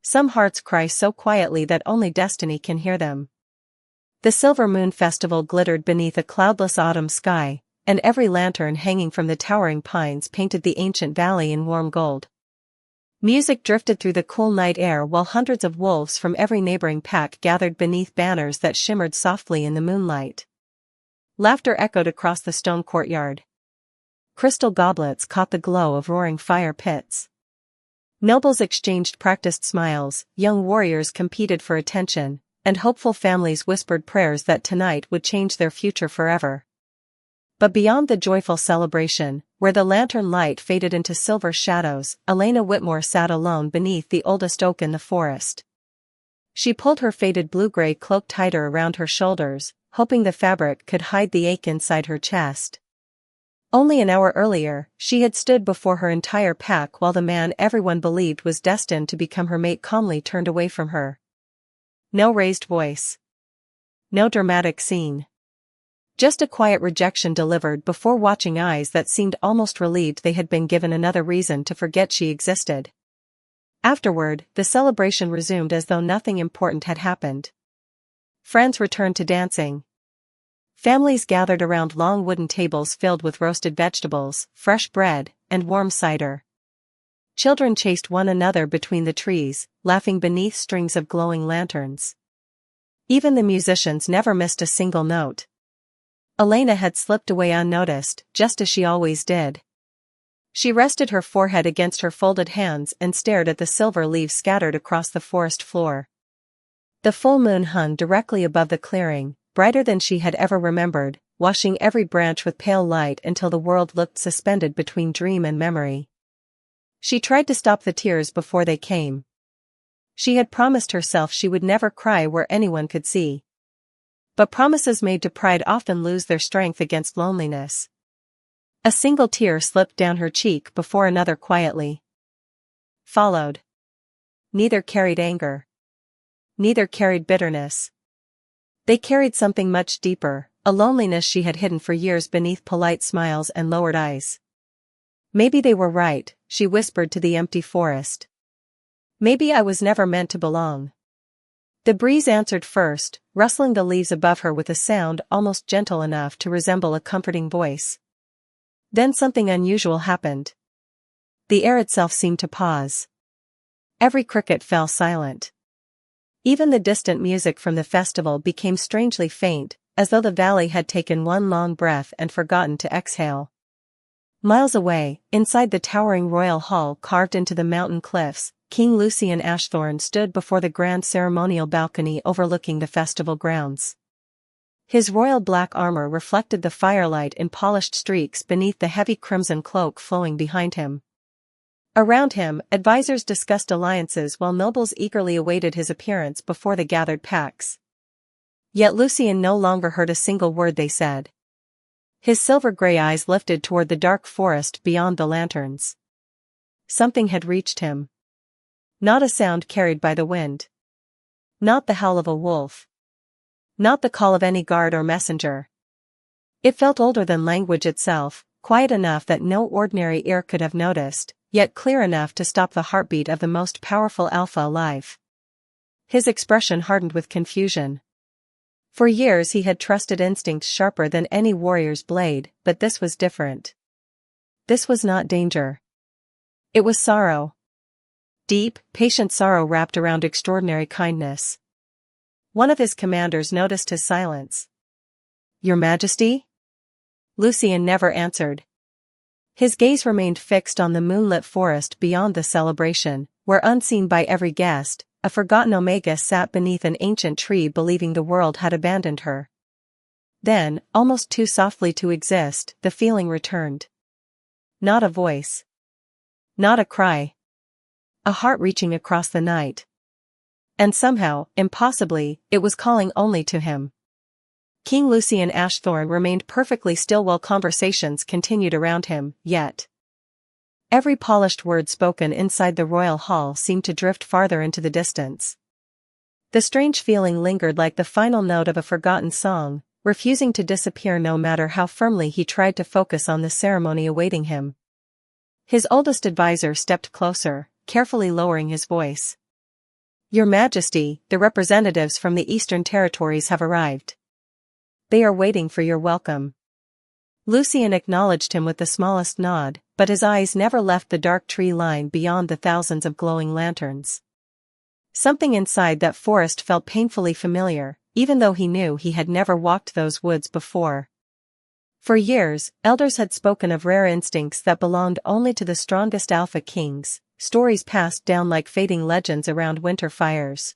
Some hearts cry so quietly that only destiny can hear them. The Silver Moon Festival glittered beneath a cloudless autumn sky, and every lantern hanging from the towering pines painted the ancient valley in warm gold. Music drifted through the cool night air while hundreds of wolves from every neighboring pack gathered beneath banners that shimmered softly in the moonlight. Laughter echoed across the stone courtyard. Crystal goblets caught the glow of roaring fire pits. Nobles exchanged practiced smiles, young warriors competed for attention, and hopeful families whispered prayers that tonight would change their future forever. But beyond the joyful celebration, where the lantern light faded into silver shadows, Elena Whitmore sat alone beneath the oldest oak in the forest. She pulled her faded blue-gray cloak tighter around her shoulders, hoping the fabric could hide the ache inside her chest. Only an hour earlier, she had stood before her entire pack while the man everyone believed was destined to become her mate calmly turned away from her. No raised voice. No dramatic scene. Just a quiet rejection delivered before watching eyes that seemed almost relieved they had been given another reason to forget she existed. Afterward, the celebration resumed as though nothing important had happened. Friends returned to dancing. Families gathered around long wooden tables filled with roasted vegetables, fresh bread, and warm cider. Children chased one another between the trees, laughing beneath strings of glowing lanterns. Even the musicians never missed a single note. Elena had slipped away unnoticed, just as she always did. She rested her forehead against her folded hands and stared at the silver leaves scattered across the forest floor. The full moon hung directly above the clearing, brighter than she had ever remembered, washing every branch with pale light until the world looked suspended between dream and memory. She tried to stop the tears before they came. She had promised herself she would never cry where anyone could see. But promises made to pride often lose their strength against loneliness. A single tear slipped down her cheek before another quietly followed. Neither carried anger. Neither carried bitterness. They carried something much deeper, a loneliness she had hidden for years beneath polite smiles and lowered eyes. Maybe they were right, she whispered to the empty forest. Maybe I was never meant to belong. The breeze answered first, rustling the leaves above her with a sound almost gentle enough to resemble a comforting voice. Then something unusual happened. The air itself seemed to pause. Every cricket fell silent. Even the distant music from the festival became strangely faint, as though the valley had taken one long breath and forgotten to exhale. Miles away, inside the towering royal hall carved into the mountain cliffs, King Lucian Ashthorne stood before the grand ceremonial balcony overlooking the festival grounds. His royal black armor reflected the firelight in polished streaks beneath the heavy crimson cloak flowing behind him. Around him, advisors discussed alliances while nobles eagerly awaited his appearance before the gathered packs. Yet Lucian no longer heard a single word they said. His silver-gray eyes lifted toward the dark forest beyond the lanterns. Something had reached him. Not a sound carried by the wind. Not the howl of a wolf. Not the call of any guard or messenger. It felt older than language itself, quiet enough that no ordinary ear could have noticed, yet clear enough to stop the heartbeat of the most powerful alpha alive. His expression hardened with confusion. For years he had trusted instincts sharper than any warrior's blade, but this was different. This was not danger. It was sorrow. Deep, patient sorrow wrapped around extraordinary kindness. One of his commanders noticed his silence. "Your Majesty?" Lucian never answered. His gaze remained fixed on the moonlit forest beyond the celebration, where unseen by every guest, a forgotten Omega sat beneath an ancient tree believing the world had abandoned her. Then, almost too softly to exist, the feeling returned. Not a voice. Not a cry. A heart reaching across the night. And somehow, impossibly, it was calling only to him. King Lucian Ashthorne remained perfectly still while conversations continued around him, yet every polished word spoken inside the royal hall seemed to drift farther into the distance. The strange feeling lingered like the final note of a forgotten song, refusing to disappear no matter how firmly he tried to focus on the ceremony awaiting him. His oldest advisor stepped closer, carefully lowering his voice. Your Majesty, the representatives from the Eastern Territories have arrived. They are waiting for your welcome. Lucien acknowledged him with the smallest nod, but his eyes never left the dark tree line beyond the thousands of glowing lanterns. Something inside that forest felt painfully familiar, even though he knew he had never walked those woods before. For years, elders had spoken of rare instincts that belonged only to the strongest alpha kings, stories passed down like fading legends around winter fires.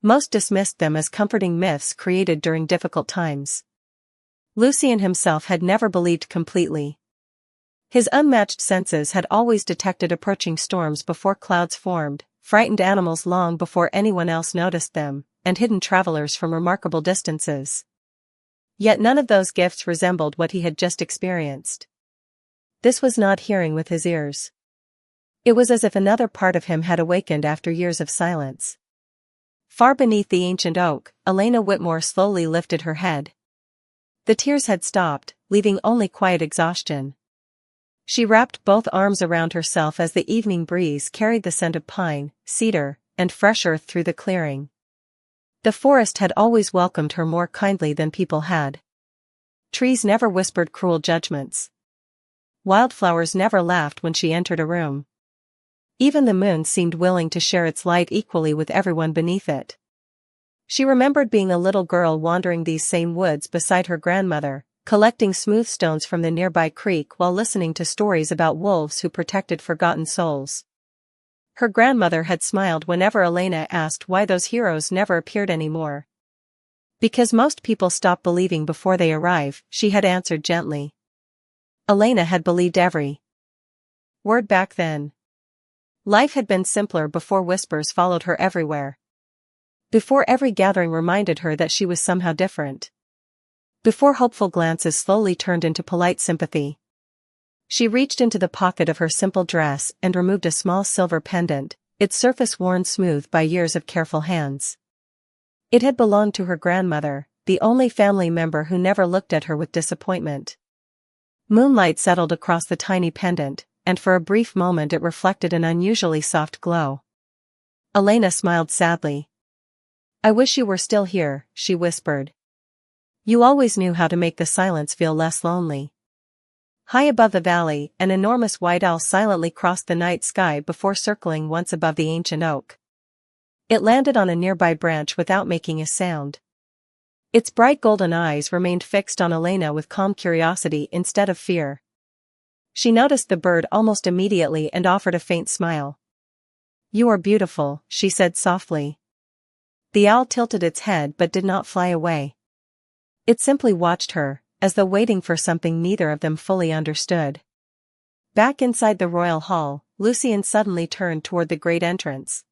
Most dismissed them as comforting myths created during difficult times. Lucien himself had never believed completely. His unmatched senses had always detected approaching storms before clouds formed, frightened animals long before anyone else noticed them, and hidden travelers from remarkable distances. Yet none of those gifts resembled what he had just experienced. This was not hearing with his ears. It was as if another part of him had awakened after years of silence. Far beneath the ancient oak, Elena Whitmore slowly lifted her head. The tears had stopped, leaving only quiet exhaustion. She wrapped both arms around herself as the evening breeze carried the scent of pine, cedar, and fresh earth through the clearing. The forest had always welcomed her more kindly than people had. Trees never whispered cruel judgments. Wildflowers never laughed when she entered a room. Even the moon seemed willing to share its light equally with everyone beneath it. She remembered being a little girl wandering these same woods beside her grandmother, collecting smooth stones from the nearby creek while listening to stories about wolves who protected forgotten souls. Her grandmother had smiled whenever Elena asked why those heroes never appeared anymore. Because most people stop believing before they arrive, she had answered gently. Elena had believed every word back then. Life had been simpler before whispers followed her everywhere. Before every gathering reminded her that she was somehow different. Before hopeful glances slowly turned into polite sympathy. She reached into the pocket of her simple dress and removed a small silver pendant, its surface worn smooth by years of careful hands. It had belonged to her grandmother, the only family member who never looked at her with disappointment. Moonlight settled across the tiny pendant, and for a brief moment it reflected an unusually soft glow. Elena smiled sadly. I wish you were still here, she whispered. You always knew how to make the silence feel less lonely. High above the valley, an enormous white owl silently crossed the night sky before circling once above the ancient oak. It landed on a nearby branch without making a sound. Its bright golden eyes remained fixed on Elena with calm curiosity instead of fear. She noticed the bird almost immediately and offered a faint smile. You are beautiful, she said softly. The owl tilted its head but did not fly away. It simply watched her, as though waiting for something neither of them fully understood. Back inside the royal hall, Lucien suddenly turned toward the great entrance.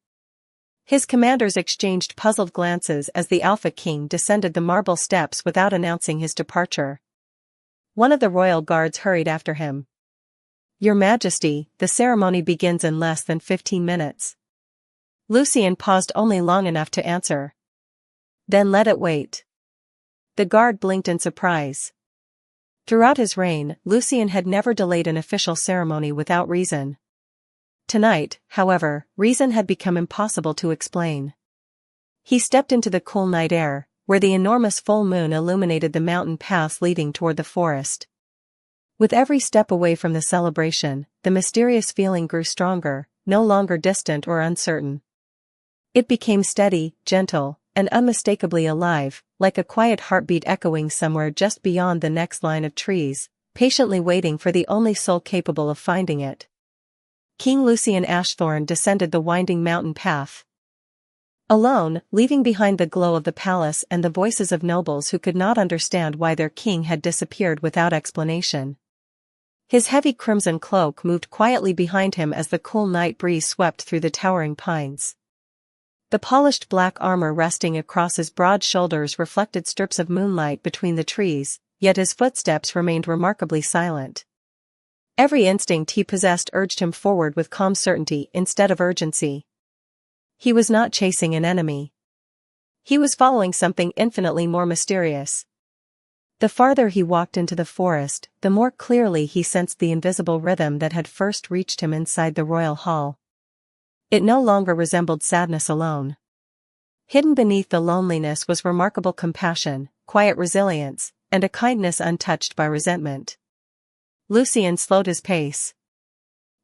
His commanders exchanged puzzled glances as the Alpha King descended the marble steps without announcing his departure. One of the royal guards hurried after him. Your Majesty, the ceremony begins in less than 15 minutes. Lucien paused only long enough to answer. Then let it wait. The guard blinked in surprise. Throughout his reign, Lucien had never delayed an official ceremony without reason. Tonight, however, reason had become impossible to explain. He stepped into the cool night air, where the enormous full moon illuminated the mountain paths leading toward the forest. With every step away from the celebration, the mysterious feeling grew stronger, no longer distant or uncertain. It became steady, gentle, and unmistakably alive, like a quiet heartbeat echoing somewhere just beyond the next line of trees, patiently waiting for the only soul capable of finding it. King Lucien Ashthorn descended the winding mountain path. Alone, leaving behind the glow of the palace and the voices of nobles who could not understand why their king had disappeared without explanation. His heavy crimson cloak moved quietly behind him as the cool night breeze swept through the towering pines. The polished black armor resting across his broad shoulders reflected strips of moonlight between the trees, yet his footsteps remained remarkably silent. Every instinct he possessed urged him forward with calm certainty instead of urgency. He was not chasing an enemy. He was following something infinitely more mysterious. The farther he walked into the forest, the more clearly he sensed the invisible rhythm that had first reached him inside the royal hall. It no longer resembled sadness alone. Hidden beneath the loneliness was remarkable compassion, quiet resilience, and a kindness untouched by resentment. Lucien slowed his pace.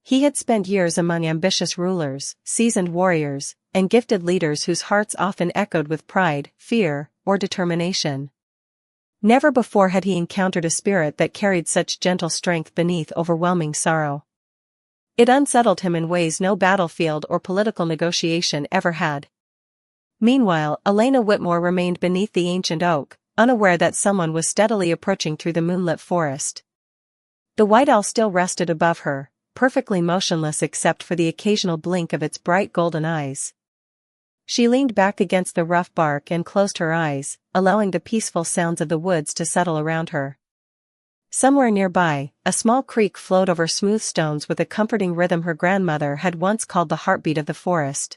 He had spent years among ambitious rulers, seasoned warriors, and gifted leaders whose hearts often echoed with pride, fear, or determination. Never before had he encountered a spirit that carried such gentle strength beneath overwhelming sorrow. It unsettled him in ways no battlefield or political negotiation ever had. Meanwhile, Elena Whitmore remained beneath the ancient oak, unaware that someone was steadily approaching through the moonlit forest. The white owl still rested above her, perfectly motionless except for the occasional blink of its bright golden eyes. She leaned back against the rough bark and closed her eyes, allowing the peaceful sounds of the woods to settle around her. Somewhere nearby, a small creek flowed over smooth stones with a comforting rhythm her grandmother had once called the heartbeat of the forest.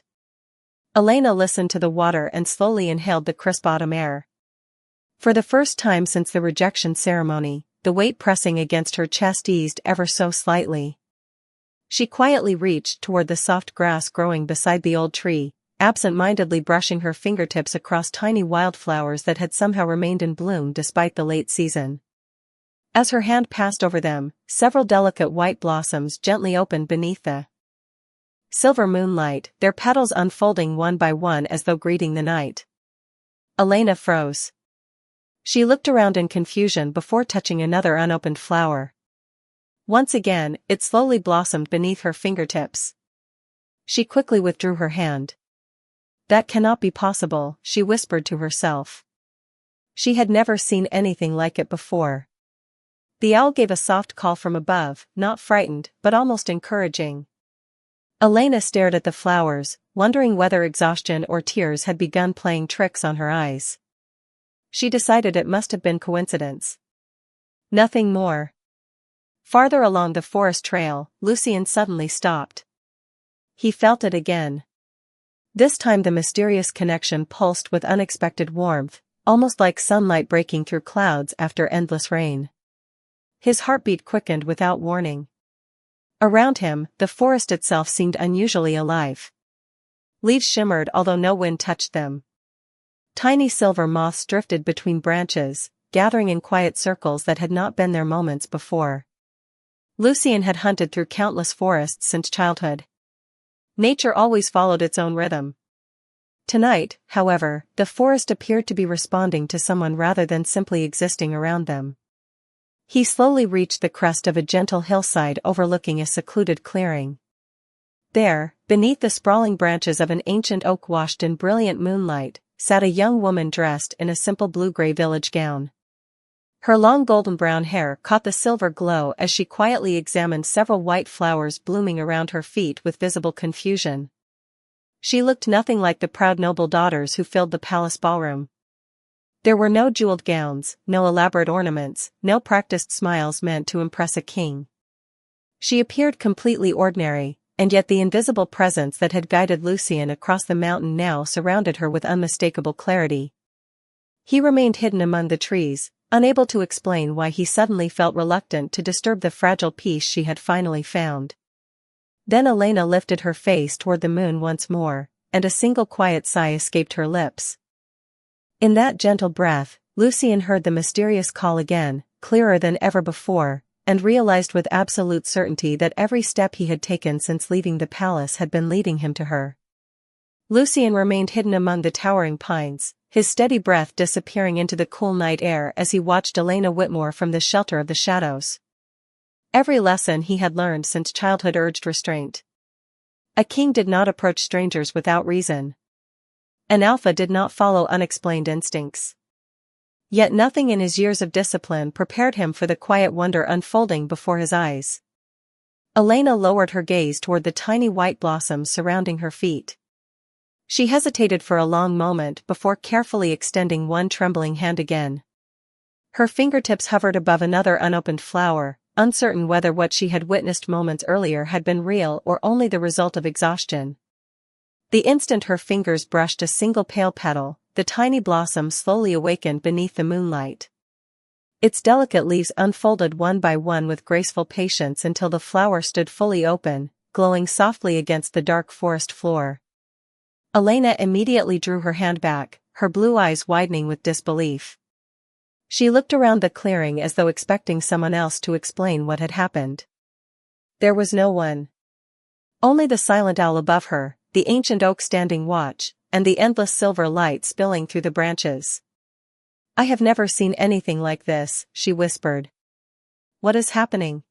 Elena listened to the water and slowly inhaled the crisp autumn air. For the first time since the rejection ceremony, the weight pressing against her chest eased ever so slightly. She quietly reached toward the soft grass growing beside the old tree, absent-mindedly brushing her fingertips across tiny wildflowers that had somehow remained in bloom despite the late season. As her hand passed over them, several delicate white blossoms gently opened beneath the silver moonlight, their petals unfolding one by one as though greeting the night. Elena froze. She looked around in confusion before touching another unopened flower. Once again, it slowly blossomed beneath her fingertips. She quickly withdrew her hand. That cannot be possible, she whispered to herself. She had never seen anything like it before. The owl gave a soft call from above, not frightened, but almost encouraging. Elena stared at the flowers, wondering whether exhaustion or tears had begun playing tricks on her eyes. She decided it must have been coincidence. Nothing more. Farther along the forest trail, Lucien suddenly stopped. He felt it again. This time the mysterious connection pulsed with unexpected warmth, almost like sunlight breaking through clouds after endless rain. His heartbeat quickened without warning. Around him, the forest itself seemed unusually alive. Leaves shimmered although no wind touched them. Tiny silver moths drifted between branches, gathering in quiet circles that had not been there moments before. Lucien had hunted through countless forests since childhood. Nature always followed its own rhythm. Tonight, however, the forest appeared to be responding to someone rather than simply existing around them. He slowly reached the crest of a gentle hillside overlooking a secluded clearing. There, beneath the sprawling branches of an ancient oak washed in brilliant moonlight, sat a young woman dressed in a simple blue-gray village gown. Her long golden brown hair caught the silver glow as she quietly examined several white flowers blooming around her feet with visible confusion. She looked nothing like the proud noble daughters who filled the palace ballroom. There were no jeweled gowns, no elaborate ornaments, no practiced smiles meant to impress a king. She appeared completely ordinary, and yet the invisible presence that had guided Lucien across the mountain now surrounded her with unmistakable clarity. He remained hidden among the trees, unable to explain why he suddenly felt reluctant to disturb the fragile peace she had finally found. Then Elena lifted her face toward the moon once more, and a single quiet sigh escaped her lips. In that gentle breath, Lucien heard the mysterious call again, clearer than ever before, and realized with absolute certainty that every step he had taken since leaving the palace had been leading him to her. Lucien remained hidden among the towering pines, his steady breath disappearing into the cool night air as he watched Elena Whitmore from the shelter of the shadows. Every lesson he had learned since childhood urged restraint. A king did not approach strangers without reason. An alpha did not follow unexplained instincts. Yet nothing in his years of discipline prepared him for the quiet wonder unfolding before his eyes. Elena lowered her gaze toward the tiny white blossoms surrounding her feet. She hesitated for a long moment before carefully extending one trembling hand again. Her fingertips hovered above another unopened flower, uncertain whether what she had witnessed moments earlier had been real or only the result of exhaustion. The instant her fingers brushed a single pale petal, the tiny blossom slowly awakened beneath the moonlight. Its delicate leaves unfolded one by one with graceful patience until the flower stood fully open, glowing softly against the dark forest floor. Elena immediately drew her hand back, her blue eyes widening with disbelief. She looked around the clearing as though expecting someone else to explain what had happened. There was no one. Only the silent owl above her, the ancient oak standing watch, and the endless silver light spilling through the branches. "I have never seen anything like this," she whispered. "What is happening?"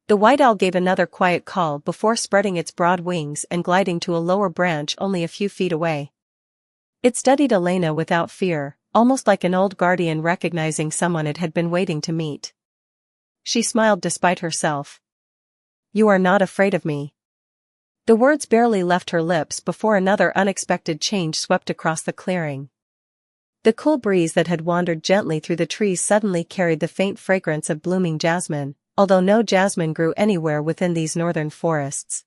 The white owl gave another quiet call before spreading its broad wings and gliding to a lower branch only a few feet away. It studied Elena without fear, almost like an old guardian recognizing someone it had been waiting to meet. She smiled despite herself. "You are not afraid of me." The words barely left her lips before another unexpected change swept across the clearing. The cool breeze that had wandered gently through the trees suddenly carried the faint fragrance of blooming jasmine, although no jasmine grew anywhere within these northern forests.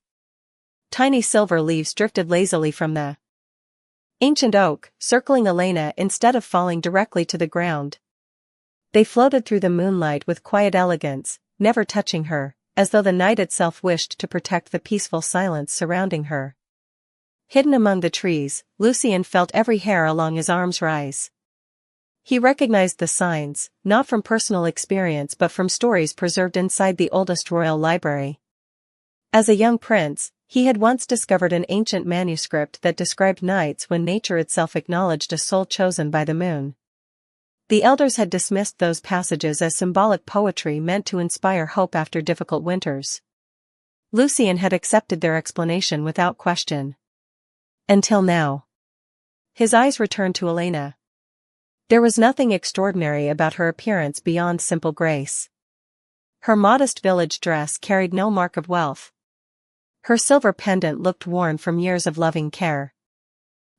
Tiny silver leaves drifted lazily from the ancient oak, circling Elena instead of falling directly to the ground. They floated through the moonlight with quiet elegance, never touching her, as though the night itself wished to protect the peaceful silence surrounding her. Hidden among the trees, Lucien felt every hair along his arms rise. He recognized the signs, not from personal experience but from stories preserved inside the oldest royal library. As a young prince, he had once discovered an ancient manuscript that described nights when nature itself acknowledged a soul chosen by the moon. The elders had dismissed those passages as symbolic poetry meant to inspire hope after difficult winters. Lucien had accepted their explanation without question. Until now. His eyes returned to Elena. There was nothing extraordinary about her appearance beyond simple grace. Her modest village dress carried no mark of wealth. Her silver pendant looked worn from years of loving care.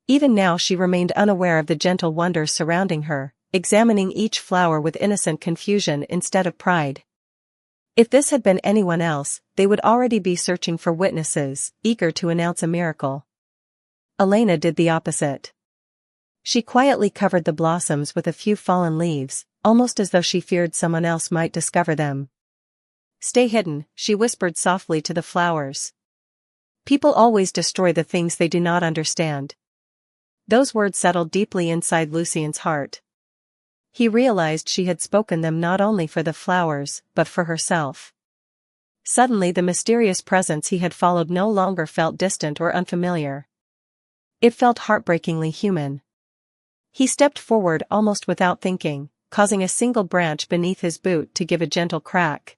Even now she remained unaware of the gentle wonders surrounding her, examining each flower with innocent confusion instead of pride. If this had been anyone else, they would already be searching for witnesses, eager to announce a miracle. Elena did the opposite. She quietly covered the blossoms with a few fallen leaves, almost as though she feared someone else might discover them. "Stay hidden," she whispered softly to the flowers. "People always destroy the things they do not understand." Those words settled deeply inside Lucien's heart. He realized she had spoken them not only for the flowers, but for herself. Suddenly the mysterious presence he had followed no longer felt distant or unfamiliar. It felt heartbreakingly human. He stepped forward almost without thinking, causing a single branch beneath his boot to give a gentle crack.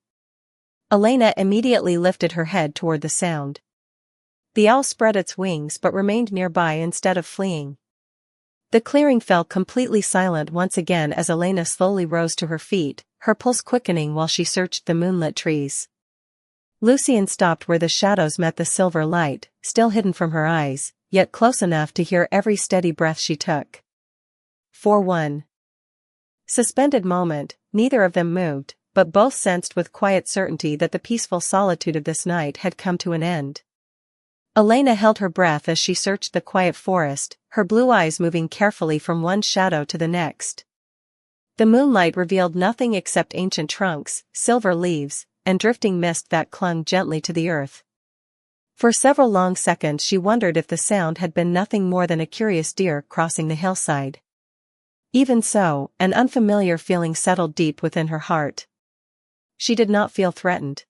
Elena immediately lifted her head toward the sound. The owl spread its wings but remained nearby instead of fleeing. The clearing fell completely silent once again as Elena slowly rose to her feet, her pulse quickening while she searched the moonlit trees. Lucien stopped where the shadows met the silver light, still hidden from her eyes, yet close enough to hear every steady breath she took. For one suspended moment, neither of them moved, but both sensed with quiet certainty that the peaceful solitude of this night had come to an end. Elena held her breath as she searched the quiet forest, her blue eyes moving carefully from one shadow to the next. The moonlight revealed nothing except ancient trunks, silver leaves, and drifting mist that clung gently to the earth. For several long seconds she wondered if the sound had been nothing more than a curious deer crossing the hillside. Even so, an unfamiliar feeling settled deep within her heart. She did not feel threatened.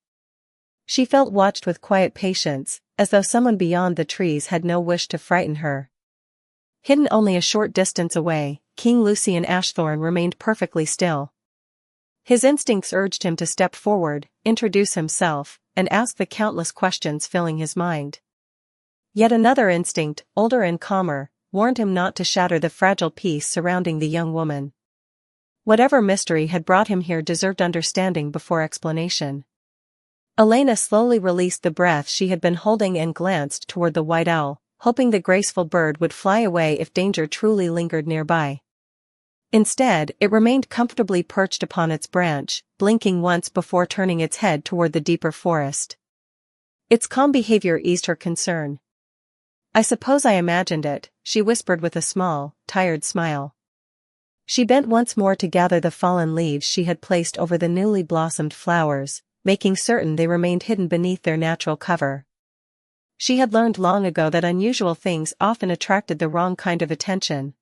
She felt watched with quiet patience, as though someone beyond the trees had no wish to frighten her. Hidden only a short distance away, King Lucien Ashthorn remained perfectly still. His instincts urged him to step forward, introduce himself, and ask the countless questions filling his mind. Yet another instinct, older and calmer, warned him not to shatter the fragile peace surrounding the young woman. Whatever mystery had brought him here deserved understanding before explanation. Elena slowly released the breath she had been holding and glanced toward the white owl, hoping the graceful bird would fly away if danger truly lingered nearby. Instead, it remained comfortably perched upon its branch, blinking once before turning its head toward the deeper forest. Its calm behavior eased her concern. "I suppose I imagined it," she whispered with a small, tired smile. She bent once more to gather the fallen leaves she had placed over the newly blossomed flowers, making certain they remained hidden beneath their natural cover. She had learned long ago that unusual things often attracted the wrong kind of attention.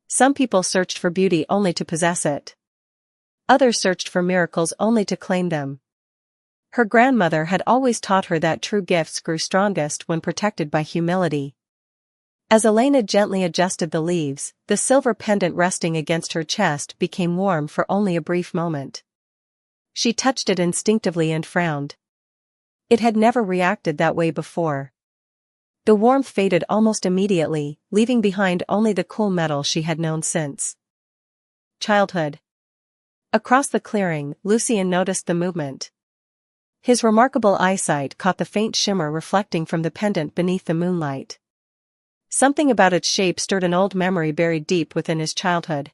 Some people searched for beauty only to possess it. Others searched for miracles only to claim them. Her grandmother had always taught her that true gifts grew strongest when protected by humility. As Elena gently adjusted the leaves, the silver pendant resting against her chest became warm for only a brief moment. She touched it instinctively and frowned. It had never reacted that way before. The warmth faded almost immediately, leaving behind only the cool metal she had known since childhood. Across the clearing, Lucien noticed the movement. His remarkable eyesight caught the faint shimmer reflecting from the pendant beneath the moonlight. Something about its shape stirred an old memory buried deep within his childhood.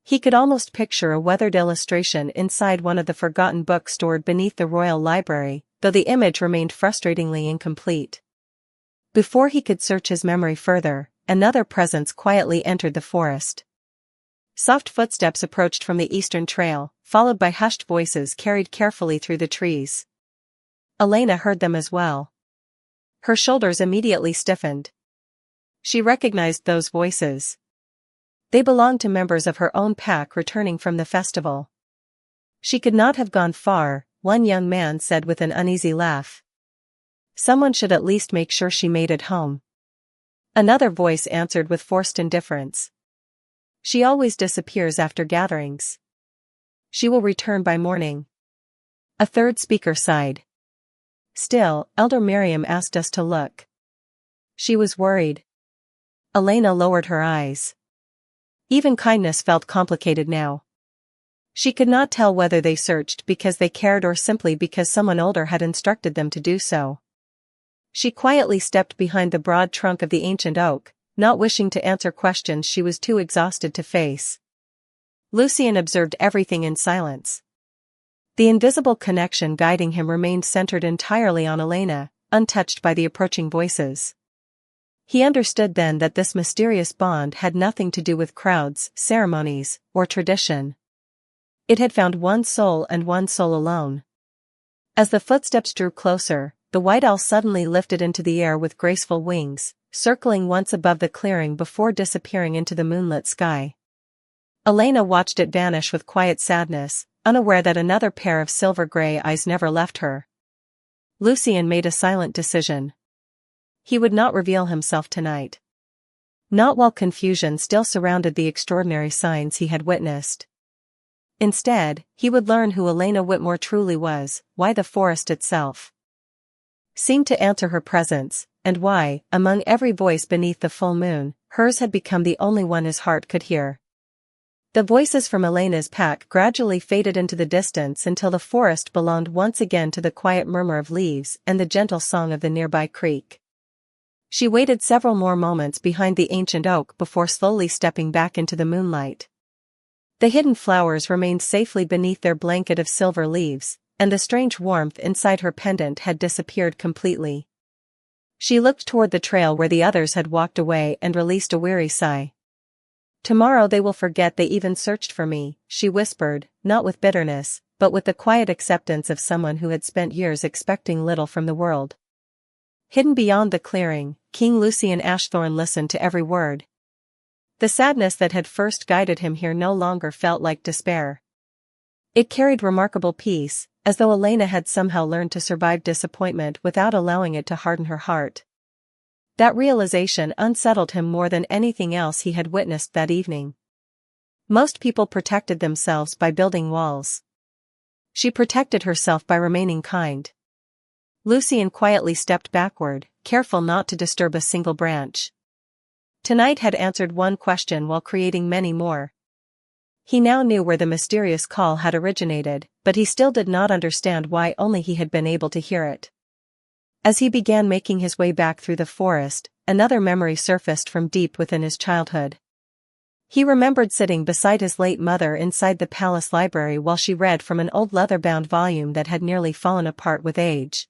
He could almost picture a weathered illustration inside one of the forgotten books stored beneath the royal library, though the image remained frustratingly incomplete. Before he could search his memory further, another presence quietly entered the forest. Soft footsteps approached from the eastern trail, followed by hushed voices carried carefully through the trees. Elena heard them as well. Her shoulders immediately stiffened. She recognized those voices. They belonged to members of her own pack returning from the festival. She could not have gone far, one young man said with an uneasy laugh. Someone should at least make sure she made it home. Another voice answered with forced indifference. She always disappears after gatherings. She will return by morning. A third speaker sighed. Still, Elder Miriam asked us to look. She was worried. Elena lowered her eyes. Even kindness felt complicated now. She could not tell whether they searched because they cared or simply because someone older had instructed them to do so. She quietly stepped behind the broad trunk of the ancient oak, not wishing to answer questions she was too exhausted to face. Lucien observed everything in silence. The invisible connection guiding him remained centered entirely on Elena, untouched by the approaching voices. He understood then that this mysterious bond had nothing to do with crowds, ceremonies, or tradition. It had found one soul and one soul alone. As the footsteps drew closer, the white owl suddenly lifted into the air with graceful wings, circling once above the clearing before disappearing into the moonlit sky. Elena watched it vanish with quiet sadness, unaware that another pair of silver-gray eyes never left her. Lucien made a silent decision. He would not reveal himself tonight. Not while confusion still surrounded the extraordinary signs he had witnessed. Instead, he would learn who Elena Whitmore truly was, why the forest itself seemed to answer her presence, and why, among every voice beneath the full moon, hers had become the only one his heart could hear. The voices from Elena's pack gradually faded into the distance until the forest belonged once again to the quiet murmur of leaves and the gentle song of the nearby creek. She waited several more moments behind the ancient oak before slowly stepping back into the moonlight. The hidden flowers remained safely beneath their blanket of silver leaves, and the strange warmth inside her pendant had disappeared completely. She looked toward the trail where the others had walked away and released a weary sigh. Tomorrow they will forget they even searched for me, she whispered, not with bitterness, but with the quiet acceptance of someone who had spent years expecting little from the world. Hidden beyond the clearing, King Lucien Ashthorne listened to every word. The sadness that had first guided him here no longer felt like despair. It carried remarkable peace, as though Elena had somehow learned to survive disappointment without allowing it to harden her heart. That realization unsettled him more than anything else he had witnessed that evening. Most people protected themselves by building walls. She protected herself by remaining kind. Lucien quietly stepped backward, careful not to disturb a single branch. Tonight had answered one question while creating many more. He now knew where the mysterious call had originated, but he still did not understand why only he had been able to hear it. As he began making his way back through the forest, another memory surfaced from deep within his childhood. He remembered sitting beside his late mother inside the palace library while she read from an old leather-bound volume that had nearly fallen apart with age.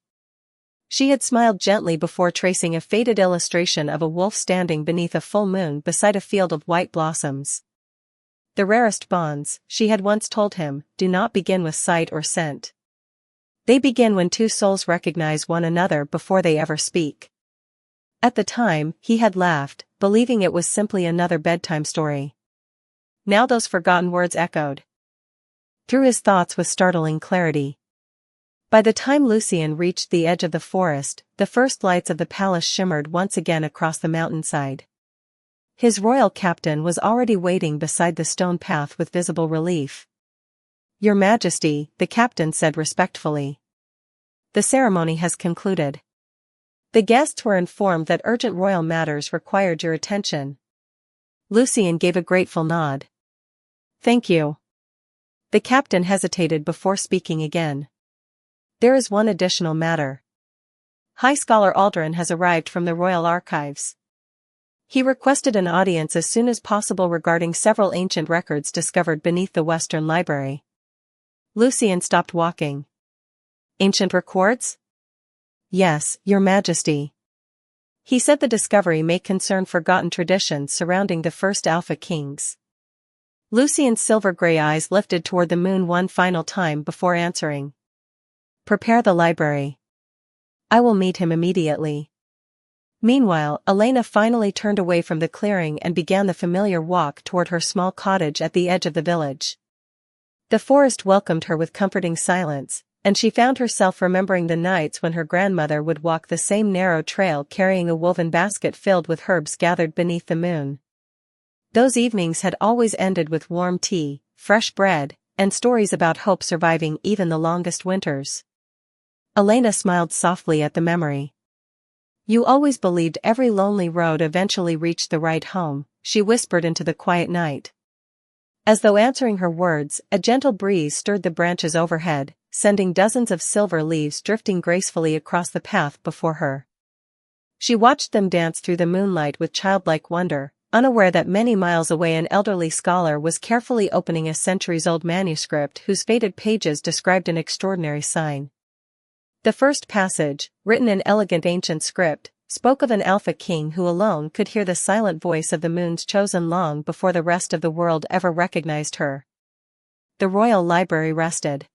She had smiled gently before tracing a faded illustration of a wolf standing beneath a full moon beside a field of white blossoms. The rarest bonds, she had once told him, do not begin with sight or scent. They begin when two souls recognize one another before they ever speak. At the time, he had laughed, believing it was simply another bedtime story. Now those forgotten words echoed through his thoughts with startling clarity. By the time Lucien reached the edge of the forest, the first lights of the palace shimmered once again across the mountainside. His royal captain was already waiting beside the stone path with visible relief. "Your Majesty," the captain said respectfully. "The ceremony has concluded." The guests were informed that urgent royal matters required your attention. Lucien gave a grateful nod. "Thank you." The captain hesitated before speaking again. "There is one additional matter. High Scholar Aldrin has arrived from the Royal Archives. He requested an audience as soon as possible regarding several ancient records discovered beneath the Western Library." Lucien stopped walking. "Ancient records?" "Yes, Your Majesty." He said the discovery may concern forgotten traditions surrounding the first Alpha Kings. Lucien's silver-gray eyes lifted toward the moon one final time before answering. "Prepare the library. I will meet him immediately." Meanwhile, Elena finally turned away from the clearing and began the familiar walk toward her small cottage at the edge of the village. The forest welcomed her with comforting silence, and she found herself remembering the nights when her grandmother would walk the same narrow trail carrying a woven basket filled with herbs gathered beneath the moon. Those evenings had always ended with warm tea, fresh bread, and stories about hope surviving even the longest winters. Elena smiled softly at the memory. "You always believed every lonely road eventually reached the right home," she whispered into the quiet night. As though answering her words, a gentle breeze stirred the branches overhead, sending dozens of silver leaves drifting gracefully across the path before her. She watched them dance through the moonlight with childlike wonder, unaware that many miles away an elderly scholar was carefully opening a centuries-old manuscript whose faded pages described an extraordinary sign. The first passage, written in elegant ancient script, spoke of an Alpha King who alone could hear the silent voice of the moon's chosen long before the rest of the world ever recognized her. The royal library rested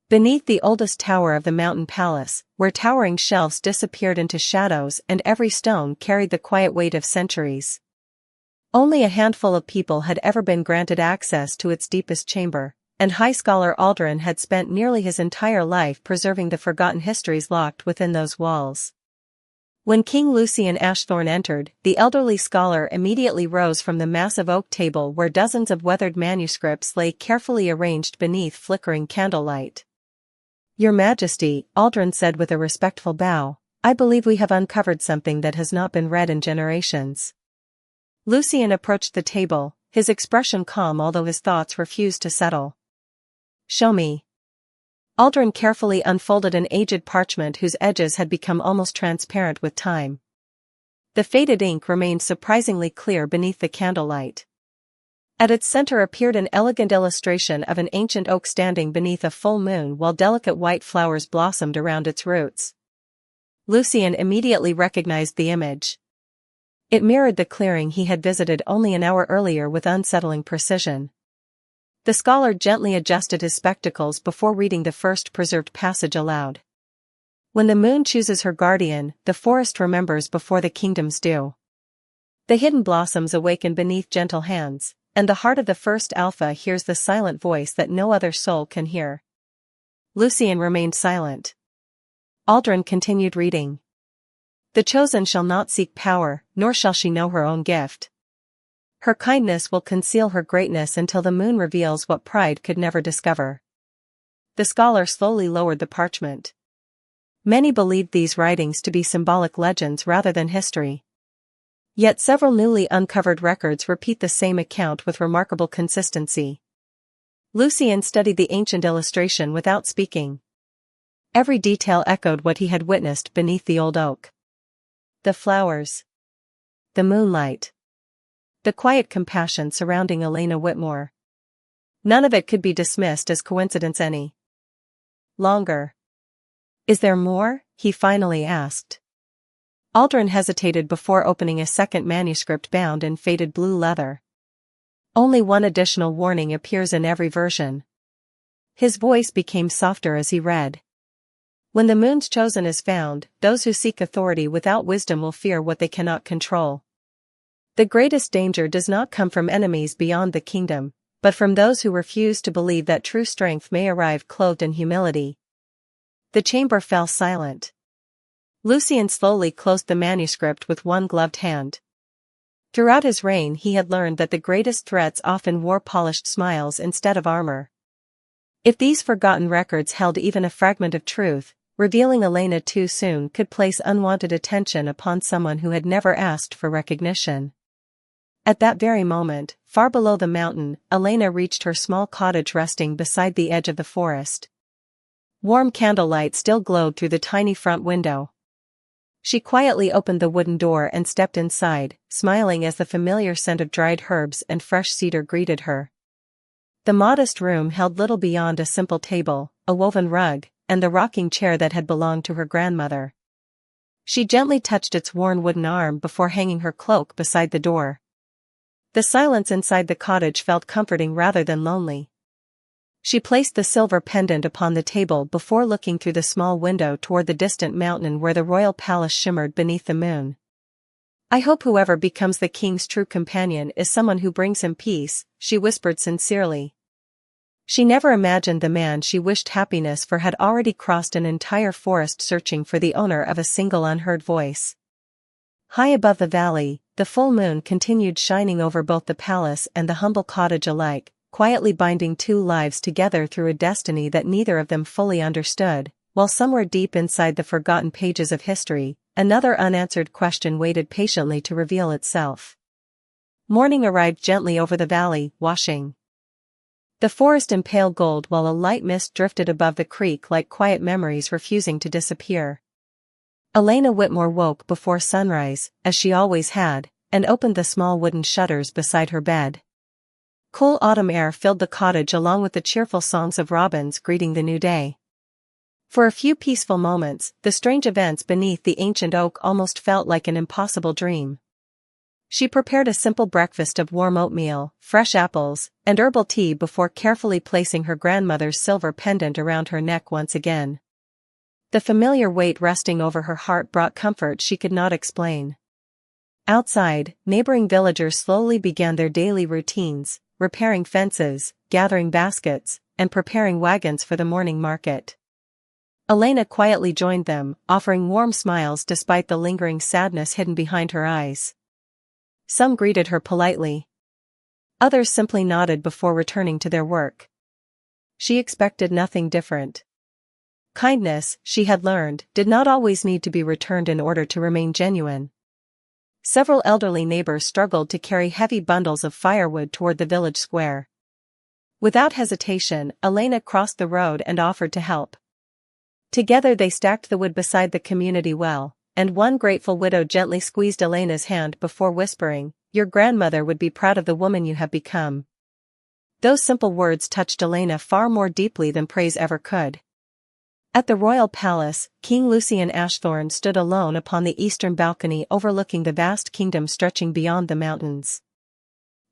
beneath the oldest tower of the mountain palace, where towering shelves disappeared into shadows and every stone carried the quiet weight of centuries. Only a handful of people had ever been granted access to its deepest chamber, and High Scholar Aldrin had spent nearly his entire life preserving the forgotten histories locked within those walls. When King Lucien Ashthorn entered, the elderly scholar immediately rose from the massive oak table where dozens of weathered manuscripts lay carefully arranged beneath flickering candlelight. "Your Majesty," Aldrin said with a respectful bow, "I believe we have uncovered something that has not been read in generations." Lucien approached the table, his expression calm although his thoughts refused to settle. "Show me." Aldrin carefully unfolded an aged parchment whose edges had become almost transparent with time. The faded ink remained surprisingly clear beneath the candlelight. At its center appeared an elegant illustration of an ancient oak standing beneath a full moon while delicate white flowers blossomed around its roots. Lucien immediately recognized the image. It mirrored the clearing he had visited only an hour earlier with unsettling precision. The scholar gently adjusted his spectacles before reading the first preserved passage aloud. "When the moon chooses her guardian, the forest remembers before the kingdoms do. The hidden blossoms awaken beneath gentle hands, and the heart of the first Alpha hears the silent voice that no other soul can hear." Lucien remained silent. Aldrin continued reading. "The chosen shall not seek power, nor shall she know her own gift. Her kindness will conceal her greatness until the moon reveals what pride could never discover." The scholar slowly lowered the parchment. Many believed these writings to be symbolic legends rather than history. Yet several newly uncovered records repeat the same account with remarkable consistency. Lucien studied the ancient illustration without speaking. Every detail echoed what he had witnessed beneath the old oak. The flowers. The moonlight. The quiet compassion surrounding Elena Whitmore. None of it could be dismissed as coincidence any longer. "Is there more?" he finally asked. Aldrin hesitated before opening a second manuscript bound in faded blue leather. "Only one additional warning appears in every version." His voice became softer as he read. When the moon's chosen is found, those who seek authority without wisdom will fear what they cannot control. The greatest danger does not come from enemies beyond the kingdom, but from those who refuse to believe that true strength may arrive clothed in humility. The chamber fell silent. Lucian slowly closed the manuscript with one gloved hand. Throughout his reign he had learned that the greatest threats often wore polished smiles instead of armor. If these forgotten records held even a fragment of truth, revealing Elena too soon could place unwanted attention upon someone who had never asked for recognition. At that very moment, far below the mountain, Elena reached her small cottage resting beside the edge of the forest. Warm candlelight still glowed through the tiny front window. She quietly opened the wooden door and stepped inside, smiling as the familiar scent of dried herbs and fresh cedar greeted her. The modest room held little beyond a simple table, a woven rug, and the rocking chair that had belonged to her grandmother. She gently touched its worn wooden arm before hanging her cloak beside the door. The silence inside the cottage felt comforting rather than lonely. She placed the silver pendant upon the table before looking through the small window toward the distant mountain where the royal palace shimmered beneath the moon. "I hope whoever becomes the king's true companion is someone who brings him peace," she whispered sincerely. She never imagined the man she wished happiness for had already crossed an entire forest searching for the owner of a single unheard voice. High above the valley, the full moon continued shining over both the palace and the humble cottage alike, quietly binding two lives together through a destiny that neither of them fully understood, while somewhere deep inside the forgotten pages of history, another unanswered question waited patiently to reveal itself. Morning arrived gently over the valley, washing the forest in pale gold while a light mist drifted above the creek like quiet memories refusing to disappear. Elena Whitmore woke before sunrise, as she always had, and opened the small wooden shutters beside her bed. Cool autumn air filled the cottage along with the cheerful songs of robins greeting the new day. For a few peaceful moments, the strange events beneath the ancient oak almost felt like an impossible dream. She prepared a simple breakfast of warm oatmeal, fresh apples, and herbal tea before carefully placing her grandmother's silver pendant around her neck once again. The familiar weight resting over her heart brought comfort she could not explain. Outside, neighboring villagers slowly began their daily routines, repairing fences, gathering baskets, and preparing wagons for the morning market. Elena quietly joined them, offering warm smiles despite the lingering sadness hidden behind her eyes. Some greeted her politely. Others simply nodded before returning to their work. She expected nothing different. Kindness, she had learned, did not always need to be returned in order to remain genuine. Several elderly neighbors struggled to carry heavy bundles of firewood toward the village square. Without hesitation, Elena crossed the road and offered to help. Together they stacked the wood beside the community well, and one grateful widow gently squeezed Elena's hand before whispering, "Your grandmother would be proud of the woman you have become." Those simple words touched Elena far more deeply than praise ever could. At the royal palace, King Lucian Ashthorn stood alone upon the eastern balcony overlooking the vast kingdom stretching beyond the mountains.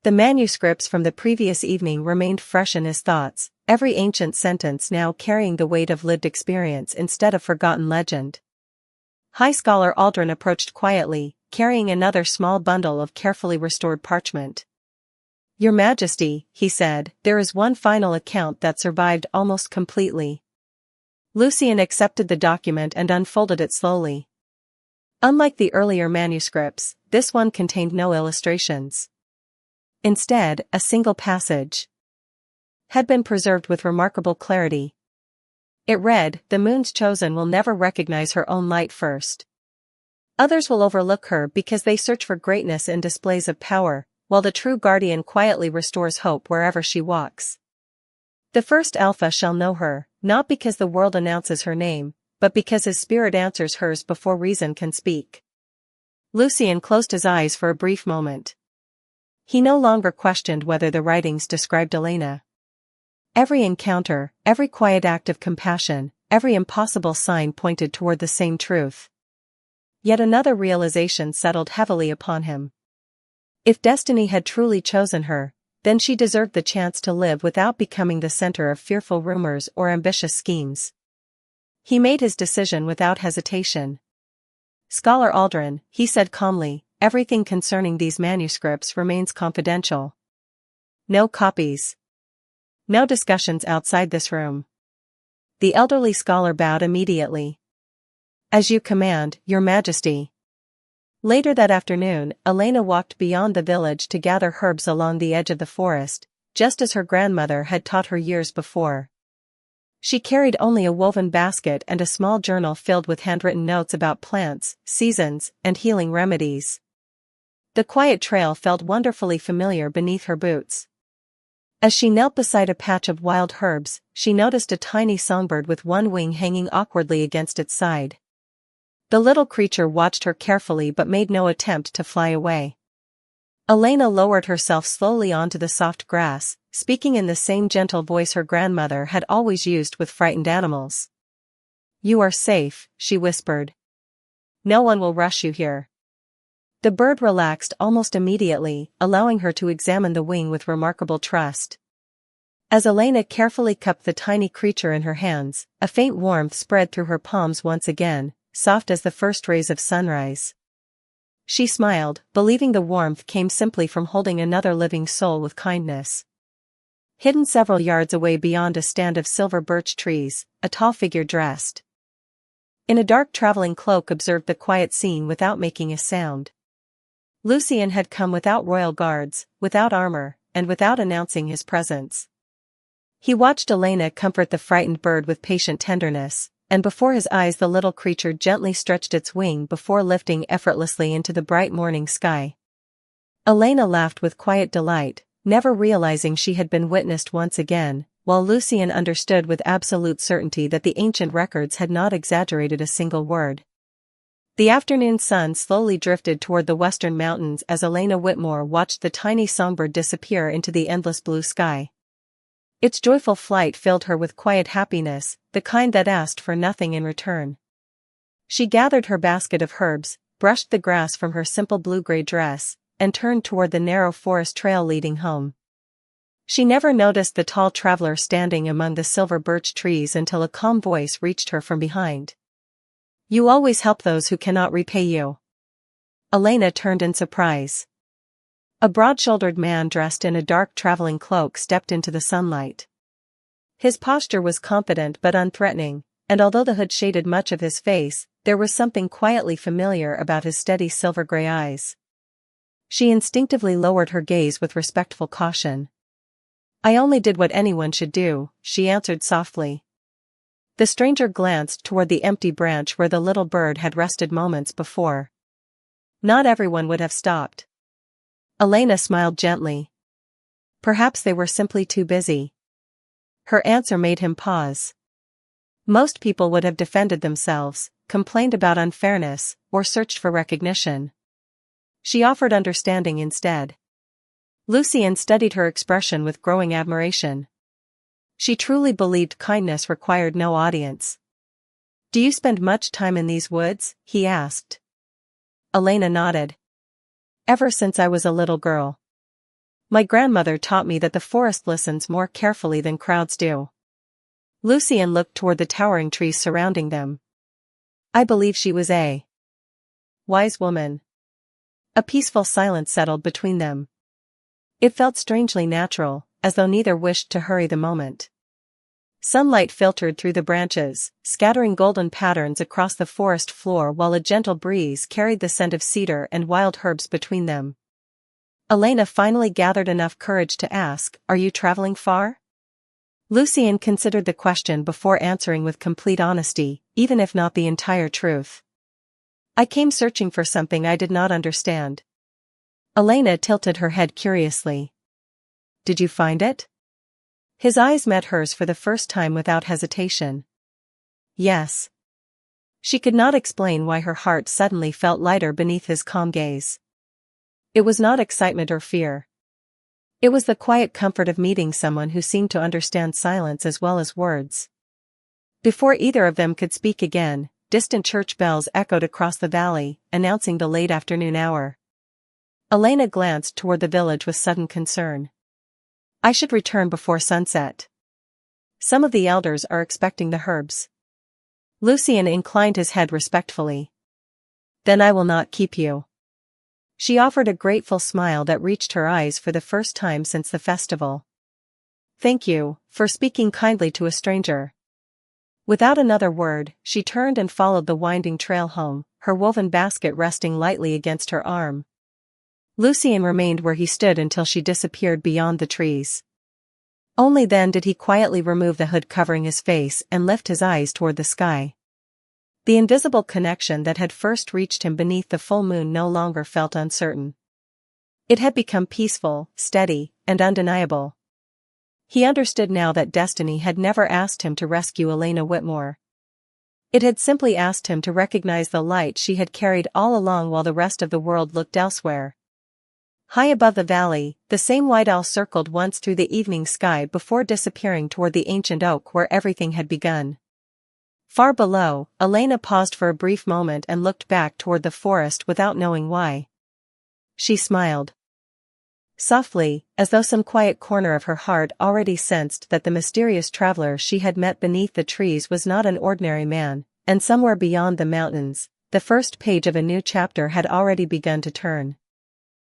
The manuscripts from the previous evening remained fresh in his thoughts, every ancient sentence now carrying the weight of lived experience instead of forgotten legend. High Scholar Aldrin approached quietly, carrying another small bundle of carefully restored parchment. "Your Majesty," he said, "there is one final account that survived almost completely." Lucian accepted the document and unfolded it slowly. Unlike the earlier manuscripts, this one contained no illustrations. Instead, a single passage had been preserved with remarkable clarity. It read, "The moon's chosen will never recognize her own light first. Others will overlook her because they search for greatness in displays of power, while the true guardian quietly restores hope wherever she walks. The first Alpha shall know her, not because the world announces her name, but because his spirit answers hers before reason can speak." Lucian closed his eyes for a brief moment. He no longer questioned whether the writings described Elena. Every encounter, every quiet act of compassion, every impossible sign pointed toward the same truth. Yet another realization settled heavily upon him. If destiny had truly chosen her, then she deserved the chance to live without becoming the center of fearful rumors or ambitious schemes. He made his decision without hesitation. "Scholar Aldrin," he said calmly, "everything concerning these manuscripts remains confidential. No copies. No discussions outside this room." The elderly scholar bowed immediately. "As you command, Your Majesty." Later that afternoon, Elena walked beyond the village to gather herbs along the edge of the forest, just as her grandmother had taught her years before. She carried only a woven basket and a small journal filled with handwritten notes about plants, seasons, and healing remedies. The quiet trail felt wonderfully familiar beneath her boots. As she knelt beside a patch of wild herbs, she noticed a tiny songbird with one wing hanging awkwardly against its side. The little creature watched her carefully but made no attempt to fly away. Elena lowered herself slowly onto the soft grass, speaking in the same gentle voice her grandmother had always used with frightened animals. "You are safe," she whispered. "No one will rush you here." The bird relaxed almost immediately, allowing her to examine the wing with remarkable trust. As Elena carefully cupped the tiny creature in her hands, a faint warmth spread through her palms once again, soft as the first rays of sunrise. She smiled, believing the warmth came simply from holding another living soul with kindness. Hidden several yards away beyond a stand of silver birch trees, a tall figure dressed in a dark traveling cloak observed the quiet scene without making a sound. Lucian had come without royal guards, without armor, and without announcing his presence. He watched Elena comfort the frightened bird with patient tenderness, and before his eyes the little creature gently stretched its wing before lifting effortlessly into the bright morning sky. Elena laughed with quiet delight, never realizing she had been witnessed once again, while Lucian understood with absolute certainty that the ancient records had not exaggerated a single word. The afternoon sun slowly drifted toward the western mountains as Elena Whitmore watched the tiny songbird disappear into the endless blue sky. Its joyful flight filled her with quiet happiness, the kind that asked for nothing in return. She gathered her basket of herbs, brushed the grass from her simple blue-gray dress, and turned toward the narrow forest trail leading home. She never noticed the tall traveler standing among the silver birch trees until a calm voice reached her from behind. "You always help those who cannot repay you." Elena turned in surprise. A broad-shouldered man dressed in a dark traveling cloak stepped into the sunlight. His posture was confident but unthreatening, and although the hood shaded much of his face, there was something quietly familiar about his steady silver-gray eyes. She instinctively lowered her gaze with respectful caution. "I only did what anyone should do," she answered softly. The stranger glanced toward the empty branch where the little bird had rested moments before. Not everyone would have stopped. Elena smiled gently. Perhaps they were simply too busy. Her answer made him pause. Most people would have defended themselves, complained about unfairness, or searched for recognition. She offered understanding instead. Lucian studied her expression with growing admiration. She truly believed kindness required no audience. "Do you spend much time in these woods?" he asked. Elena nodded. "Ever since I was a little girl. My grandmother taught me that the forest listens more carefully than crowds do." Lucian looked toward the towering trees surrounding them. "I believe she was a wise woman." A peaceful silence settled between them. It felt strangely natural, as though neither wished to hurry the moment. Sunlight filtered through the branches, scattering golden patterns across the forest floor while a gentle breeze carried the scent of cedar and wild herbs between them. Elena finally gathered enough courage to ask, "Are you traveling far?" Lucian considered the question before answering with complete honesty, even if not the entire truth. "I came searching for something I did not understand." Elena tilted her head curiously. "Did you find it?" His eyes met hers for the first time without hesitation. "Yes." She could not explain why her heart suddenly felt lighter beneath his calm gaze. It was not excitement or fear. It was the quiet comfort of meeting someone who seemed to understand silence as well as words. Before either of them could speak again, distant church bells echoed across the valley, announcing the late afternoon hour. Elena glanced toward the village with sudden concern. "I should return before sunset. Some of the elders are expecting the herbs." Lucian inclined his head respectfully. Then I will not keep you. She offered a grateful smile that reached her eyes for the first time since the festival. Thank you, for speaking kindly to a stranger. Without another word, she turned and followed the winding trail home, her woven basket resting lightly against her arm. Lucian remained where he stood until she disappeared beyond the trees. Only then did he quietly remove the hood covering his face and lift his eyes toward the sky. The invisible connection that had first reached him beneath the full moon no longer felt uncertain. It had become peaceful, steady, and undeniable. He understood now that destiny had never asked him to rescue Elena Whitmore. It had simply asked him to recognize the light she had carried all along while the rest of the world looked elsewhere. High above the valley, the same white owl circled once through the evening sky before disappearing toward the ancient oak where everything had begun. Far below, Elena paused for a brief moment and looked back toward the forest without knowing why. She smiled softly, as though some quiet corner of her heart already sensed that the mysterious traveler she had met beneath the trees was not an ordinary man, and somewhere beyond the mountains, the first page of a new chapter had already begun to turn.